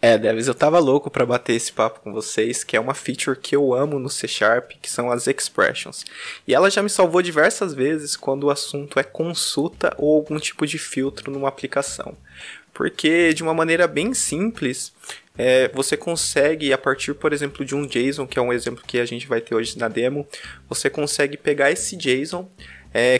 Devs, eu tava louco pra bater esse papo com vocês, que é uma feature que eu amo no C Sharp, que são as expressions. E ela já me salvou diversas vezes quando o assunto é consulta ou algum tipo de filtro numa aplicação. Porque de uma maneira bem simples, você consegue, a partir, por exemplo, de um JSON, que é um exemplo que a gente vai ter hoje na demo, você consegue pegar esse JSON,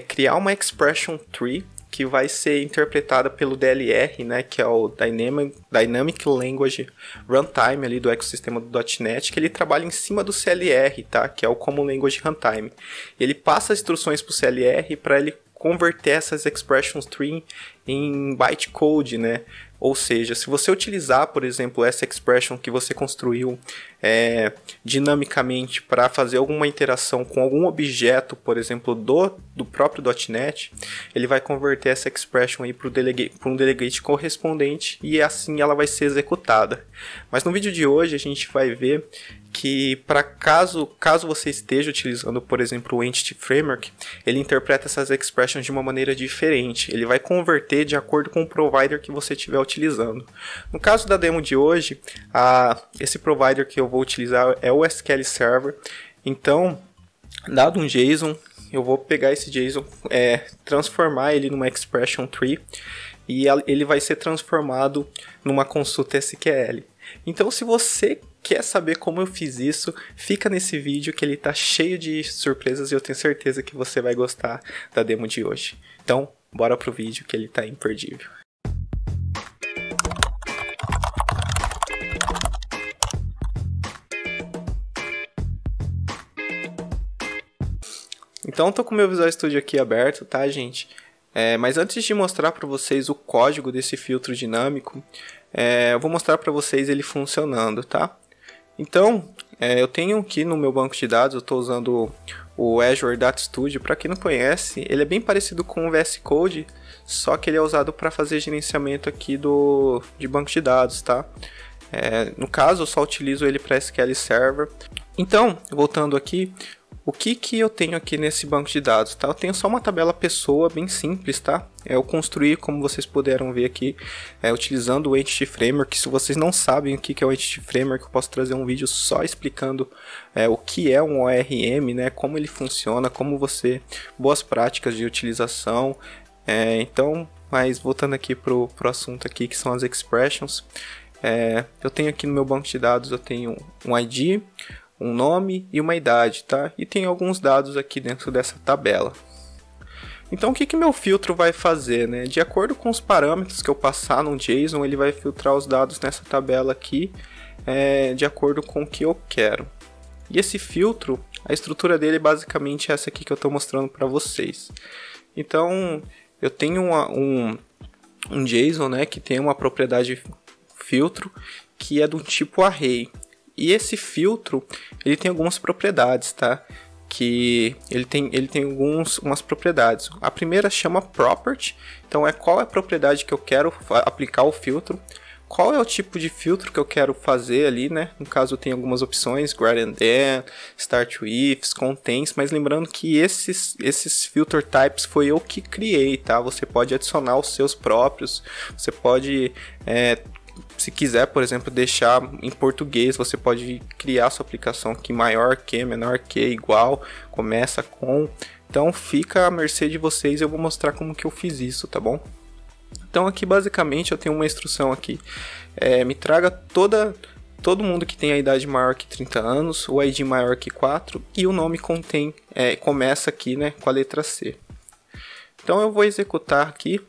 criar uma expression tree, que vai ser interpretada pelo DLR, né, que é o Dynamic Language Runtime ali do ecossistema do .NET, que ele trabalha em cima do CLR, tá, que é o Common Language Runtime. Ele passa as instruções para o CLR para ele converter essas expressions tree em bytecode, né? Ou seja, se você utilizar, por exemplo, essa expression que você construiu dinamicamente para fazer alguma interação com algum objeto, por exemplo, do próprio .NET, ele vai converter essa expression aí para um delegate correspondente e assim ela vai ser executada. Mas no vídeo de hoje a gente vai ver que para caso você esteja utilizando, por exemplo, o Entity Framework, ele interpreta essas expressions de uma maneira diferente. Ele vai converter de acordo com o provider que você estiver utilizando. No caso da demo de hoje, esse provider que eu vou utilizar é o SQL Server. Então, dado um JSON, eu vou pegar esse JSON, transformar ele numa expression tree e ele vai ser transformado numa consulta SQL. Então, se você quer saber como eu fiz isso, fica nesse vídeo que ele tá cheio de surpresas e eu tenho certeza que você vai gostar da demo de hoje. Então, bora pro vídeo que ele tá imperdível. Então, tô com o meu Visual Studio aqui aberto, tá, gente? Mas antes de mostrar para vocês o código desse filtro dinâmico, eu vou mostrar para vocês ele funcionando, tá? Então, eu tenho aqui no meu banco de dados, eu estou usando o Azure Data Studio. Para quem não conhece, ele é bem parecido com o VS Code, só que ele é usado para fazer gerenciamento aqui de banco de dados, tá? No caso, eu só utilizo ele para SQL Server. Então, voltando aqui, o que eu tenho aqui nesse banco de dados, tá? Eu tenho só uma tabela pessoa bem simples, tá? Eu construí, como vocês puderam ver aqui, utilizando o Entity Framework. Se vocês não sabem o que é o Entity Framework, eu posso trazer um vídeo só explicando o que é um ORM, né? Como ele funciona, boas práticas de utilização. Então, mas voltando aqui pro assunto aqui, que são as expressions. Eu tenho aqui no meu banco de dados, eu tenho um ID, um nome e uma idade, tá? E tem alguns dados aqui dentro dessa tabela. Então o que meu filtro vai fazer, né? De acordo com os parâmetros que eu passar no JSON, ele vai filtrar os dados nessa tabela aqui, de acordo com o que eu quero. E esse filtro, a estrutura dele é basicamente essa aqui que eu estou mostrando para vocês. Então eu tenho um JSON, né, que tem uma propriedade filtro que é do tipo array. E esse filtro, ele tem algumas propriedades, tá? Que ele tem umas propriedades. A primeira chama property, então qual é a propriedade que eu quero aplicar o filtro, qual é o tipo de filtro que eu quero fazer ali, né? No caso tem algumas opções, greater than, start with, contains, mas lembrando que esses filter types foi eu que criei, tá? Você pode adicionar os seus próprios, você pode se quiser, por exemplo, deixar em português, você pode criar sua aplicação aqui maior que, menor que, igual, começa com. Então fica à mercê de vocês, eu vou mostrar como que eu fiz isso, tá bom? Então aqui basicamente eu tenho uma instrução aqui, me traga todo mundo que tem a idade maior que 30 anos, o ID maior que 4 e o nome começa aqui, né, com a letra C. Então eu vou executar aqui.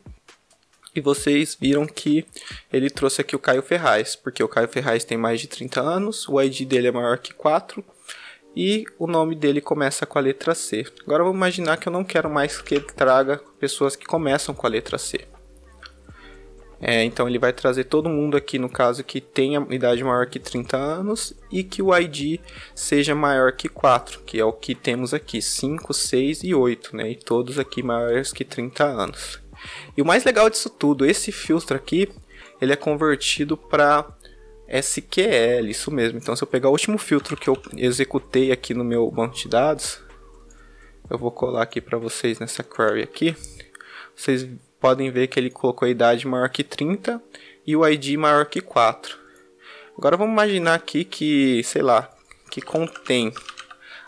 E vocês viram que ele trouxe aqui o Caio Ferraz, porque o Caio Ferraz tem mais de 30 anos, o ID dele é maior que 4 e o nome dele começa com a letra C. Agora vamos imaginar que eu não quero mais que ele traga pessoas que começam com a letra C. Então ele vai trazer todo mundo aqui, no caso, que tenha idade maior que 30 anos e que o ID seja maior que 4, que é o que temos aqui, 5, 6 e 8, né? E todos aqui maiores que 30 anos. E o mais legal disso tudo, esse filtro aqui, ele é convertido para SQL, isso mesmo. Então se eu pegar o último filtro que eu executei aqui no meu banco de dados, eu vou colar aqui para vocês nessa query aqui, vocês podem ver que ele colocou a idade maior que 30 e o ID maior que 4. Agora vamos imaginar aqui que, sei lá, que contém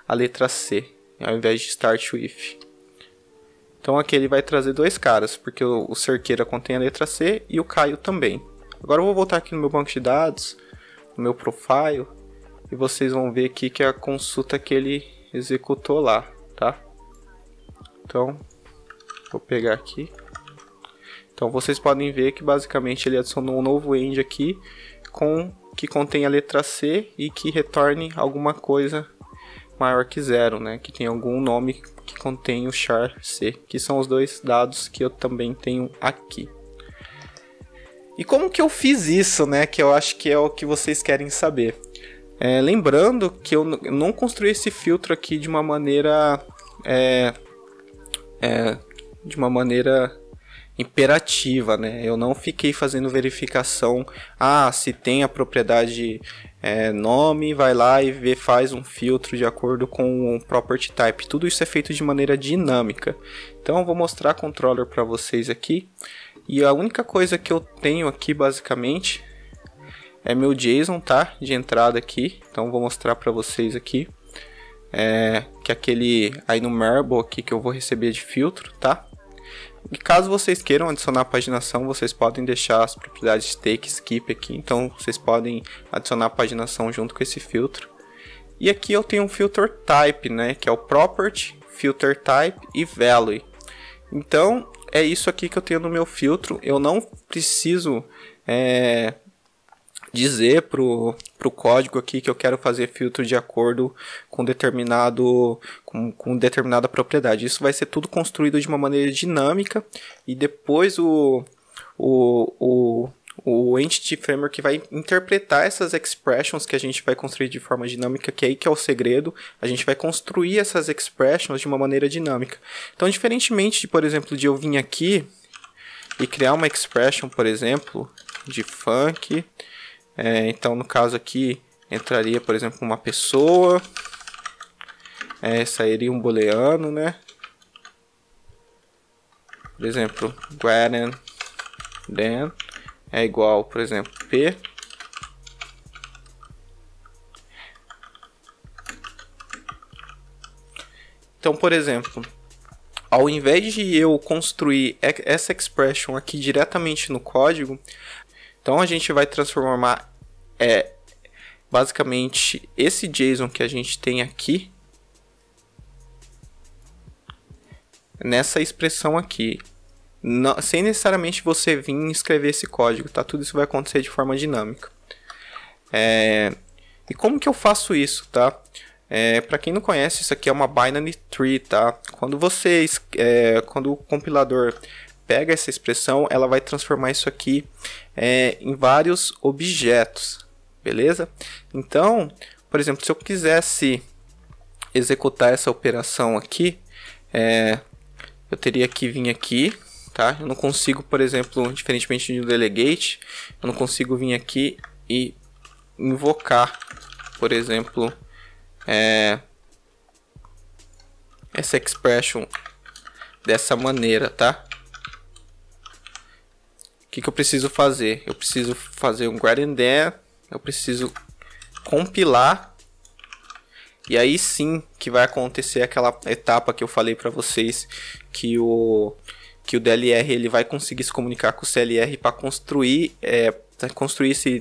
a letra C, ao invés de start with. Então aqui ele vai trazer dois caras, porque o Cerqueira contém a letra C e o Caio também. Agora eu vou voltar aqui no meu banco de dados, no meu profile, e vocês vão ver aqui que é a consulta que ele executou lá, tá? Então, vou pegar aqui. Então vocês podem ver que basicamente ele adicionou um novo end aqui que contém a letra C e que retorne alguma coisa maior que 0, né? Que tem algum nome que contém o char C, que são os dois dados que eu também tenho aqui. E como que eu fiz isso, né? Que eu acho que é o que vocês querem saber. Lembrando que eu não construí esse filtro aqui de uma maneira imperativa, né? Eu não fiquei fazendo verificação, se tem a propriedade nome, vai lá e faz um filtro de acordo com o property type. Tudo isso é feito de maneira dinâmica. Então eu vou mostrar controller para vocês aqui. E a única coisa que eu tenho aqui basicamente é meu JSON, tá? De entrada aqui. Então vou mostrar para vocês aqui que aquele enumerable aqui que eu vou receber de filtro, tá? E caso vocês queiram adicionar a paginação, vocês podem deixar as propriedades take, skip aqui. Então vocês podem adicionar a paginação junto com esse filtro. E aqui eu tenho um filter type, né? Que é o property, filter type e value. Então é isso aqui que eu tenho no meu filtro. Eu não preciso dizer pro código aqui que eu quero fazer filtro de acordo com determinada propriedade. Isso vai ser tudo construído de uma maneira dinâmica e depois o Entity Framework vai interpretar essas expressions que a gente vai construir de forma dinâmica, que é aí que é o segredo. A gente vai construir essas expressions de uma maneira dinâmica. Então, diferentemente de, por exemplo, de eu vir aqui e criar uma expression, por exemplo, de funk. Então, no caso aqui, entraria, por exemplo, uma pessoa, sairia um booleano, né? Por exemplo, greater than é igual, por exemplo, P. Então, por exemplo, ao invés de eu construir essa expression aqui diretamente no código, então a gente vai transformar basicamente esse JSON que a gente tem aqui nessa expressão aqui, sem necessariamente você vir escrever esse código, tá? Tudo isso vai acontecer de forma dinâmica. E como que eu faço isso, tá? Para quem não conhece, isso aqui é uma binary tree, tá? Quando o compilador pega essa expressão, ela vai transformar isso aqui em vários objetos, beleza? Então, por exemplo, se eu quisesse executar essa operação aqui, eu teria que vir aqui, tá? Eu não consigo, por exemplo, diferentemente do delegate, eu não consigo vir aqui e invocar, por exemplo, essa expression dessa maneira, tá? O que eu preciso fazer? Eu preciso fazer um greater than, eu preciso compilar, e aí sim que vai acontecer aquela etapa que eu falei para vocês, que o DLR ele vai conseguir se comunicar com o CLR para construir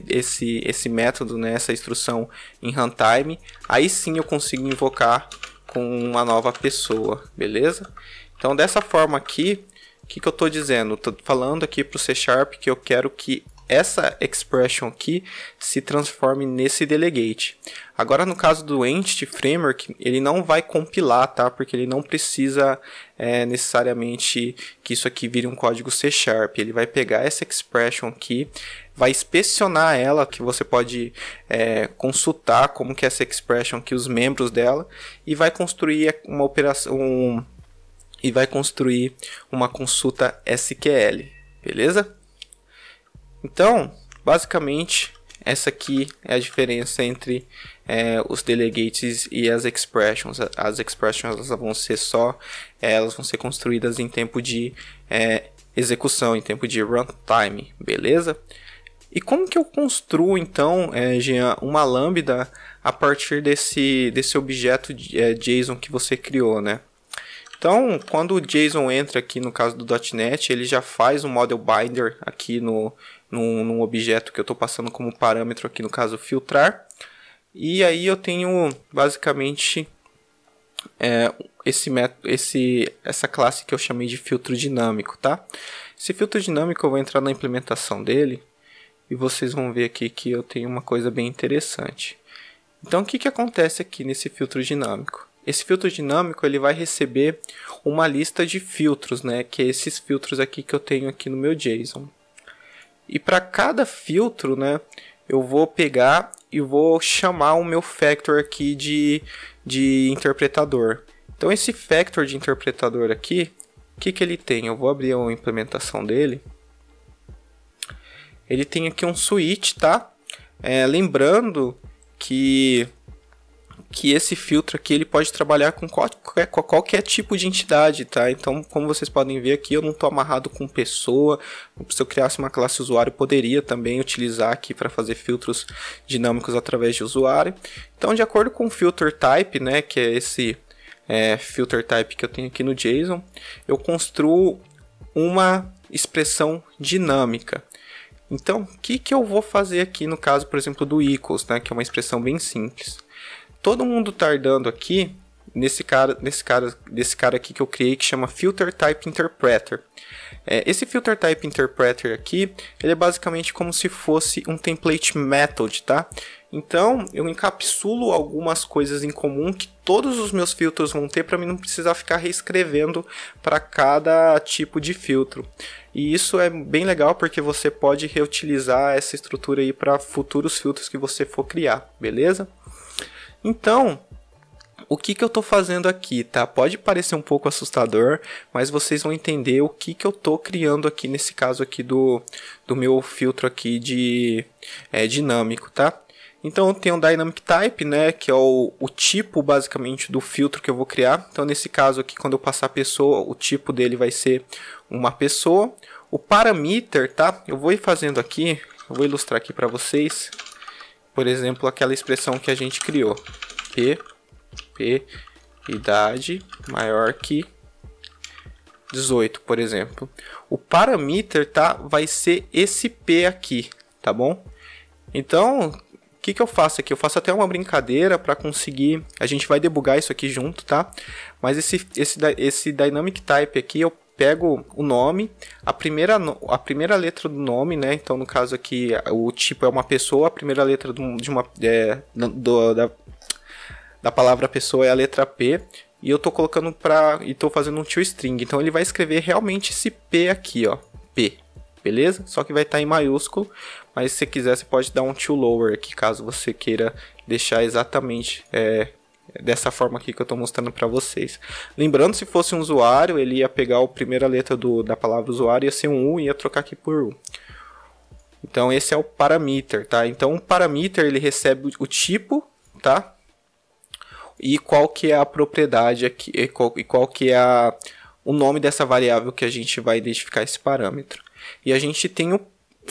esse método, né, essa instrução em runtime. Aí sim eu consigo invocar com uma nova pessoa, beleza? Então dessa forma aqui, o que eu estou dizendo? Estou falando aqui para o C# que eu quero que essa expression aqui se transforme nesse delegate. Agora no caso do Entity Framework, ele não vai compilar, tá? Porque ele não precisa necessariamente que isso aqui vire um código C#. Ele vai pegar essa expression aqui, vai inspecionar ela, que você pode consultar como que é essa expression aqui, os membros dela, e vai construir uma operação, e vai construir uma consulta SQL, beleza? Então, basicamente, essa aqui é a diferença entre os delegates e as expressions. As expressions elas vão ser construídas em tempo de execução, em tempo de runtime, beleza? E como que eu construo então, Jean, uma lambda a partir desse objeto JSON que você criou, né? Então, quando o JSON entra aqui no caso do .NET, ele já faz um model binder aqui num objeto que eu estou passando como parâmetro aqui no caso filtrar. E aí eu tenho basicamente essa classe que eu chamei de filtro dinâmico, tá? Esse filtro dinâmico eu vou entrar na implementação dele e vocês vão ver aqui que eu tenho uma coisa bem interessante. Então o que acontece aqui nesse filtro dinâmico? Esse filtro dinâmico ele vai receber uma lista de filtros, né? Que é esses filtros aqui que eu tenho aqui no meu JSON. E para cada filtro, né? Eu vou pegar e vou chamar o meu factor aqui de interpretador. Então esse factor de interpretador aqui, o que ele tem? Eu vou abrir a implementação dele. Ele tem aqui um switch, tá? Lembrando que esse filtro aqui ele pode trabalhar com qualquer tipo de entidade, tá? Então, como vocês podem ver aqui, eu não estou amarrado com pessoa. Se eu criasse uma classe usuário, poderia também utilizar aqui para fazer filtros dinâmicos através de usuário. Então, de acordo com o filter type, né, que é esse filter type que eu tenho aqui no JSON, eu construo uma expressão dinâmica. Então, o que eu vou fazer aqui no caso, por exemplo, do equals, né, que é uma expressão bem simples. Todo mundo tardando aqui desse cara aqui que eu criei que chama Filter Type Interpreter. Esse Filter Type Interpreter aqui, ele é basicamente como se fosse um template method, tá? Então, eu encapsulo algumas coisas em comum que todos os meus filtros vão ter para mim não precisar ficar reescrevendo para cada tipo de filtro. E isso é bem legal porque você pode reutilizar essa estrutura aí para futuros filtros que você for criar, beleza? Então, o que eu estou fazendo aqui, tá? Pode parecer um pouco assustador, mas vocês vão entender o que eu estou criando aqui nesse caso aqui do meu filtro aqui de dinâmico, tá? Então eu tenho um Dynamic Type, né, que é o tipo basicamente do filtro que eu vou criar. Então nesse caso aqui, quando eu passar a pessoa, o tipo dele vai ser uma pessoa. O parameter, tá? Eu vou ir fazendo aqui, eu vou ilustrar aqui para vocês. Por exemplo, aquela expressão que a gente criou. Idade maior que 18, por exemplo. O parameter, tá, vai ser esse P aqui, tá bom? Então, o que eu faço aqui? Eu faço até uma brincadeira para conseguir... A gente vai debugar isso aqui junto, tá? Mas esse Dynamic Type aqui, eu pego o nome, a primeira letra do nome, né? Então, no caso aqui, o tipo é uma pessoa, a primeira letra da palavra pessoa é a letra P, e eu tô colocando tô fazendo um toString. Então, ele vai escrever realmente esse P aqui, ó, P, beleza? Só que vai estar em maiúsculo, mas se você quiser, você pode dar um toLower aqui, caso você queira deixar exatamente dessa forma aqui que eu estou mostrando para vocês. Lembrando, se fosse um usuário, ele ia pegar a primeira letra da palavra usuário, ia ser um U e ia trocar aqui por U. Então esse é o parameter, tá? Então o parameter ele recebe o tipo, tá? E qual que é a propriedade aqui, e qual que é o nome dessa variável que a gente vai identificar esse parâmetro. E a gente tem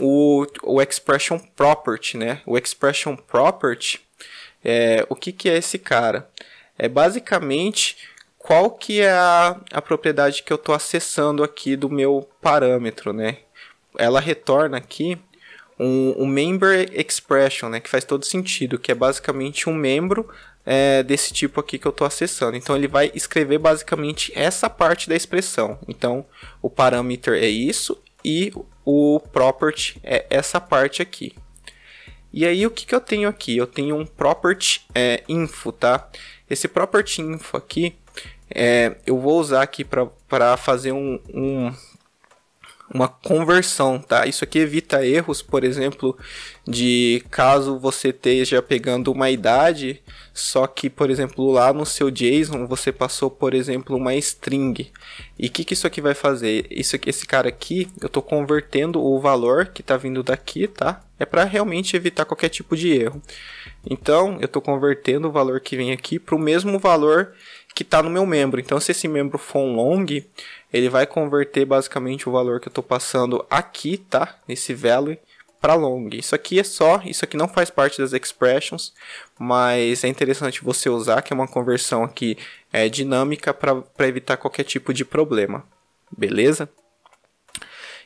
o expression property, né? O expression property, o que é esse cara? É basicamente qual que é a propriedade que eu estou acessando aqui do meu parâmetro, né? Ela retorna aqui um member expression, né? Que faz todo sentido, que é basicamente um membro desse tipo aqui que eu estou acessando. Então ele vai escrever basicamente essa parte da expressão. Então o parameter é isso e o property é essa parte aqui. E aí o que eu tenho aqui? Eu tenho um property info, tá? Esse property info aqui, eu vou usar aqui para fazer uma conversão, tá? Isso aqui evita erros, por exemplo, de caso você esteja pegando uma idade, só que, por exemplo, lá no seu JSON você passou, por exemplo, uma string. E o que isso aqui vai fazer? Esse cara aqui, eu estou convertendo o valor que está vindo daqui, tá? É para realmente evitar qualquer tipo de erro. Então, eu estou convertendo o valor que vem aqui para o mesmo valor que está no meu membro. Então, se esse membro for um long, ele vai converter basicamente o valor que eu estou passando aqui, tá? Nesse value, para long. Isso aqui não faz parte das expressions, mas é interessante você usar, que é uma conversão aqui dinâmica para evitar qualquer tipo de problema, beleza?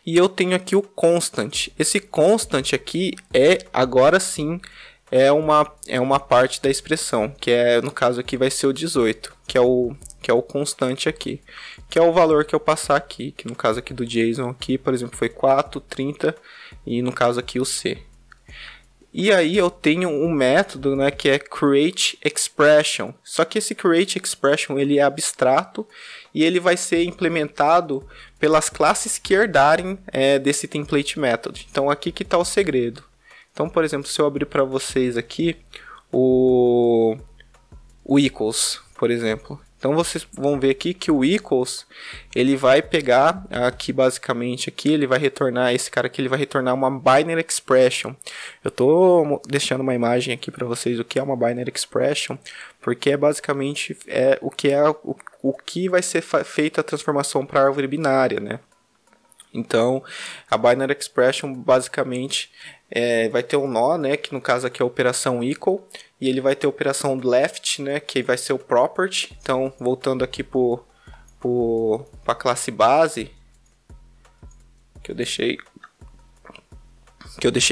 E eu tenho aqui o constant. Esse constant aqui agora sim, é uma parte da expressão, que no caso aqui vai ser o 18, que é o constante aqui, que é o valor que eu passar aqui, que no caso aqui do JSON aqui, por exemplo, foi 4, 30 e no caso aqui o C. E aí eu tenho um método, né, que é createExpression. Só que esse createExpression ele é abstrato e ele vai ser implementado pelas classes que herdarem desse template method. Então aqui que está o segredo. Então, por exemplo, se eu abrir para vocês aqui o equals, por exemplo. Então vocês vão ver aqui que o equals, ele vai pegar aqui basicamente aqui, ele vai retornar, esse cara aqui ele vai retornar uma binary expression. Eu estou deixando uma imagem aqui para vocês o que é uma binary expression, porque é basicamente o que vai ser feita a transformação para a árvore binária, né? Então, a binary expression basicamente vai ter um nó, né, que no caso aqui é a operação equal, e ele vai ter a operação left, né, que vai ser o property. Então, voltando aqui para a classe base, que eu deixei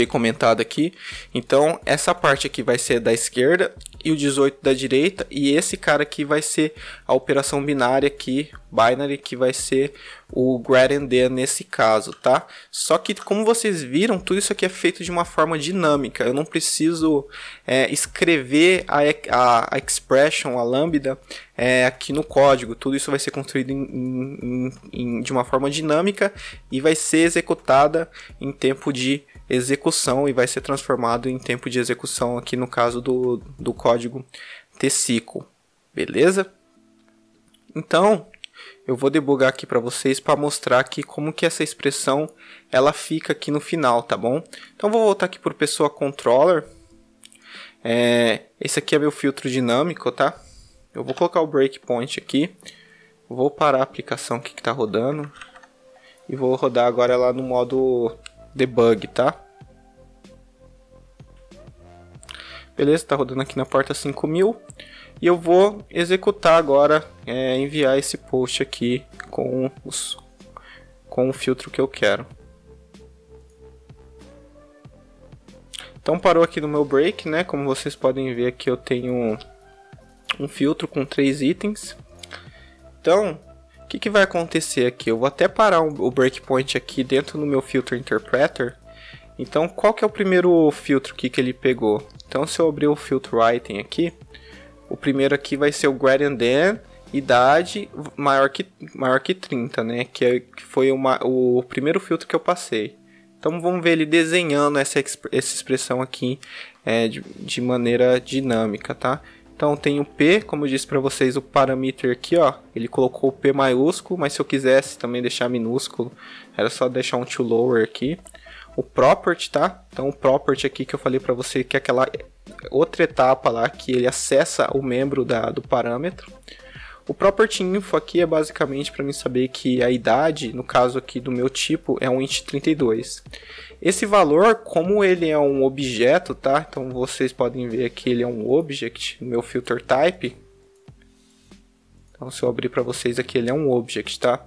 comentado aqui. Então, essa parte aqui vai ser da esquerda e o 18 da direita, e esse cara aqui vai ser a operação binária aqui, binary, que vai ser o greater than nesse caso, tá? Só que, como vocês viram, tudo isso aqui é feito de uma forma dinâmica. Eu não preciso escrever a expression, a lambda, aqui no código. Tudo isso vai ser construído de uma forma dinâmica e vai ser executada em tempo de execução e vai ser transformado em tempo de execução aqui no caso do código T-SQL, beleza? Então, eu vou debugar aqui para vocês para mostrar aqui como que essa expressão ela fica aqui no final, tá bom? Então, vou voltar aqui para o Pessoa Controller. Esse aqui é meu filtro dinâmico, tá? Eu vou colocar o breakpoint aqui. Vou parar a aplicação aqui que está rodando. E vou rodar agora lá no modo debug, tá? Beleza, tá rodando aqui na porta 5000. E eu vou executar agora, enviar esse post aqui com o filtro que eu quero. Então parou aqui no meu break, né? Como vocês podem ver aqui eu tenho um filtro com 3 itens. Então, o que vai acontecer aqui? Eu vou até parar o breakpoint aqui dentro do meu filtro interpreter. Então, qual que é o primeiro filtro aqui que ele pegou? Então, se eu abrir o filtro item aqui, o primeiro aqui vai ser o greater than, idade maior que 30, né? Que foi o primeiro filtro que eu passei. Então, vamos ver ele desenhando essa expressão aqui de maneira dinâmica, tá? Então, tem o P, como eu disse para vocês, o parameter aqui, ó, ele colocou o P maiúsculo, mas se eu quisesse também deixar minúsculo, era só deixar um to lower aqui. O property, tá? Então, o property aqui que eu falei para você, que é aquela outra etapa lá, que ele acessa o membro do parâmetro. O property info aqui é basicamente para mim saber que a idade, no caso aqui do meu tipo, é um int 32. Esse valor, como ele é um objeto, tá? Então vocês podem ver que ele é um object no meu filter type. Então se eu abrir para vocês aqui, ele é um object, tá?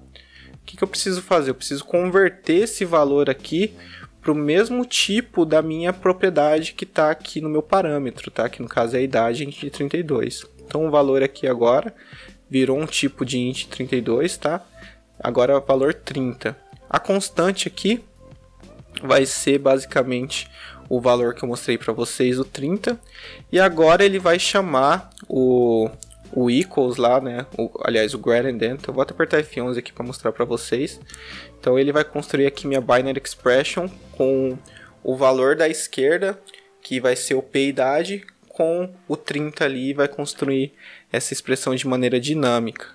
O que eu preciso fazer? Eu preciso converter esse valor aqui para o mesmo tipo da minha propriedade que está aqui no meu parâmetro, tá? Que no caso é a idade int 32. Então o valor aqui agora virou um tipo de int 32, tá? Agora é o valor 30. A constante aqui vai ser basicamente o valor que eu mostrei para vocês, o 30. E agora ele vai chamar o equals lá, né? Aliás, o greater than. Eu vou até apertar F11 aqui para mostrar para vocês. Então ele vai construir aqui minha binary expression com o valor da esquerda, que vai ser o p idade, com o 30 ali, e vai construir essa expressão de maneira dinâmica.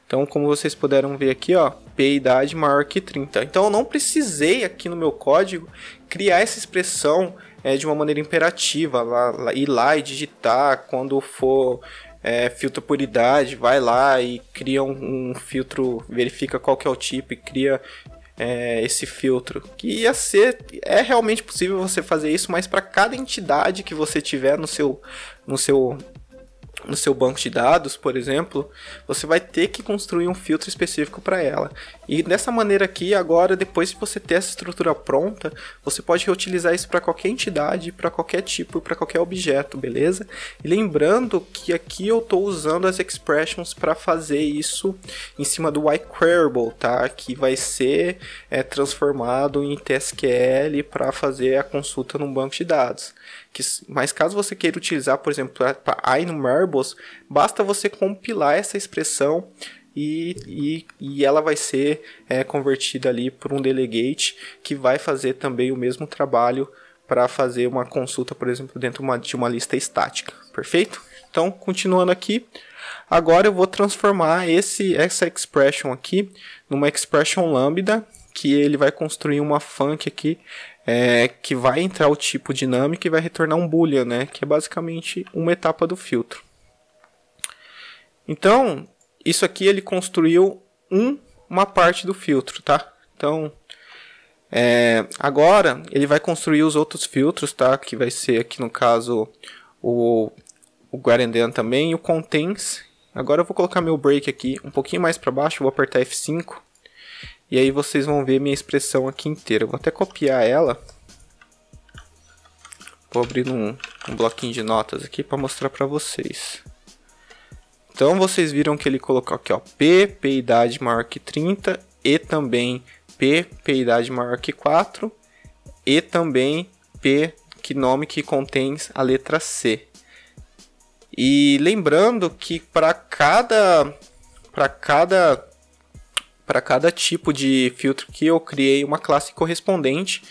Então, como vocês puderam ver aqui, ó, p idade maior que 30. Então, eu não precisei aqui no meu código criar essa expressão de uma maneira imperativa, ir lá e digitar quando for filtro por idade, vai lá e cria um filtro, verifica qual que é o tipo e cria esse filtro, que é realmente possível você fazer isso, mas para cada entidade que você tiver no seu banco de dados, por exemplo, você vai ter que construir um filtro específico para ela. E dessa maneira aqui, agora, depois de você ter essa estrutura pronta, você pode reutilizar isso para qualquer entidade, para qualquer tipo, para qualquer objeto, beleza? E lembrando que aqui eu estou usando as expressions para fazer isso em cima do iQueryable, tá? Que vai ser transformado em TSQL para fazer a consulta num banco de dados. Mas caso você queira utilizar, por exemplo, para iNumerables, basta você compilar essa expressão e ela vai ser convertida ali por um delegate que vai fazer também o mesmo trabalho para fazer uma consulta, por exemplo, dentro de uma lista estática. Perfeito? Então, continuando aqui, agora eu vou transformar essa expression aqui numa expression lambda, que ele vai construir uma func aqui, que vai entrar o tipo dinâmico e vai retornar um boolean, né? Que é basicamente uma etapa do filtro. Então, isso aqui ele construiu uma parte do filtro, tá? Então, agora ele vai construir os outros filtros, tá? Que vai ser aqui no caso o Guardian também e o Contains. Agora eu vou colocar meu break aqui um pouquinho mais para baixo, vou apertar F5. E aí vocês vão ver minha expressão aqui inteira. Eu vou até copiar ela. Vou abrir um bloquinho de notas aqui para mostrar para vocês. Então vocês viram que ele colocou aqui, ó, P idade maior que 30 e também P idade maior que 4 e também P nome que contém a letra C. E lembrando que para cada tipo de filtro que eu criei uma classe correspondente.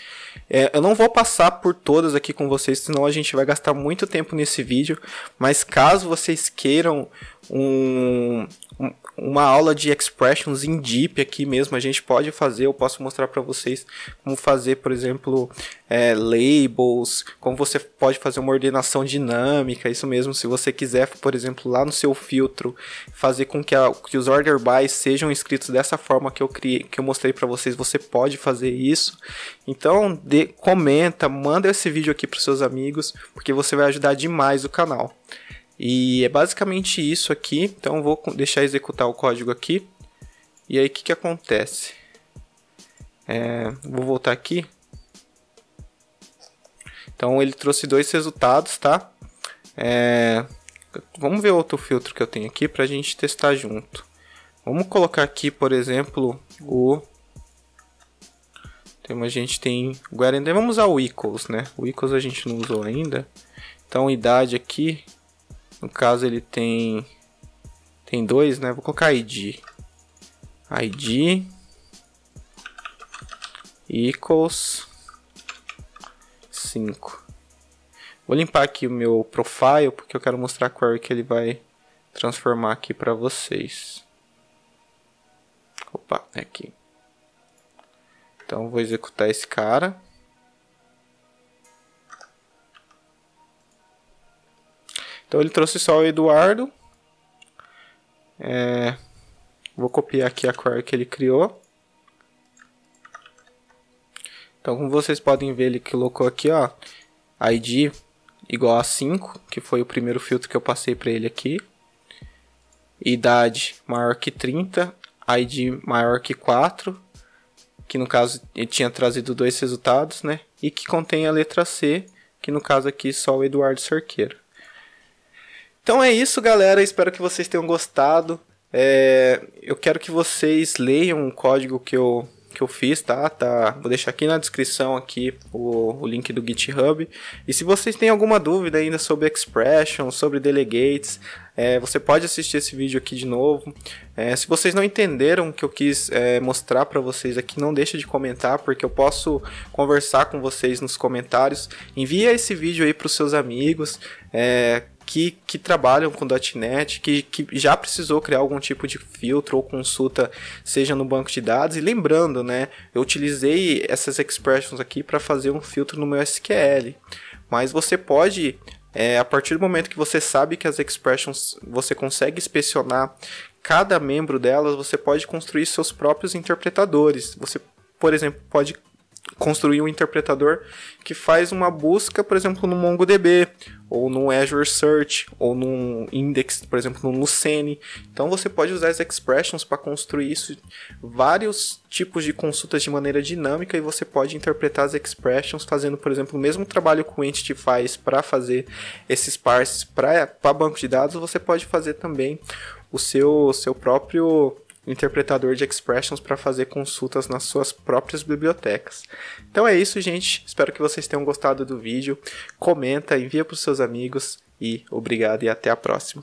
Eu não vou passar por todas aqui com vocês, senão a gente vai gastar muito tempo nesse vídeo. Mas caso vocês queiram uma aula de expressions em deep aqui mesmo, a gente pode fazer. Eu posso mostrar para vocês como fazer, por exemplo, labels, como você pode fazer uma ordenação dinâmica, isso mesmo. Se você quiser, por exemplo, lá no seu filtro, fazer com que os order bys sejam escritos dessa forma que eu mostrei para vocês, você pode fazer isso. Então, comenta, manda esse vídeo aqui para os seus amigos, porque você vai ajudar demais o canal. E é basicamente isso aqui. Então eu vou deixar executar o código aqui. E aí o que acontece? Vou voltar aqui. Então ele trouxe dois resultados, tá? Vamos ver outro filtro que eu tenho aqui para a gente testar junto. Vamos colocar aqui, por exemplo, a gente tem o Guardian. Vamos usar o equals, né? O equals a gente não usou ainda. Então idade aqui. No caso ele tem 2, né? Vou colocar ID equals 5. Vou limpar aqui o meu profile porque eu quero mostrar a query que ele vai transformar aqui para vocês. Opa, é aqui. Então vou executar esse cara. Então ele trouxe só o Eduardo. Vou copiar aqui a query que ele criou. Então como vocês podem ver, ele colocou aqui, ó, ID igual a 5, que foi o primeiro filtro que eu passei para ele aqui. Idade maior que 30, ID maior que 4, que no caso ele tinha trazido dois resultados, né? E que contém a letra C, que no caso aqui só o Eduardo Cerqueira. Então é isso, galera. Espero que vocês tenham gostado. Eu quero que vocês leiam o código que eu fiz, tá? Vou deixar aqui na descrição aqui o link do GitHub. E se vocês têm alguma dúvida ainda sobre expression, sobre delegates, você pode assistir esse vídeo aqui de novo. Se vocês não entenderam o que eu quis mostrar para vocês aqui, não deixa de comentar, porque eu posso conversar com vocês nos comentários. Envia esse vídeo aí para os seus amigos que trabalham com .NET, que já precisou criar algum tipo de filtro ou consulta, seja no banco de dados. E lembrando, né, eu utilizei essas expressions aqui para fazer um filtro no meu SQL. Mas você pode, a partir do momento que você sabe que as expressions você consegue inspecionar cada membro delas, você pode construir seus próprios interpretadores. Você por exemplo, pode construir um interpretador que faz uma busca, por exemplo, no MongoDB, ou no Azure Search, ou no Index, por exemplo, no Lucene. Então você pode usar as expressions para construir isso, vários tipos de consultas de maneira dinâmica, e você pode interpretar as expressions fazendo, por exemplo, o mesmo trabalho que o Entity faz para fazer esses parses para banco de dados, você pode fazer também o seu próprio interpretador de expressions para fazer consultas nas suas próprias bibliotecas. Então é isso, gente. Espero que vocês tenham gostado do vídeo. Comenta, envia para os seus amigos e obrigado e até a próxima.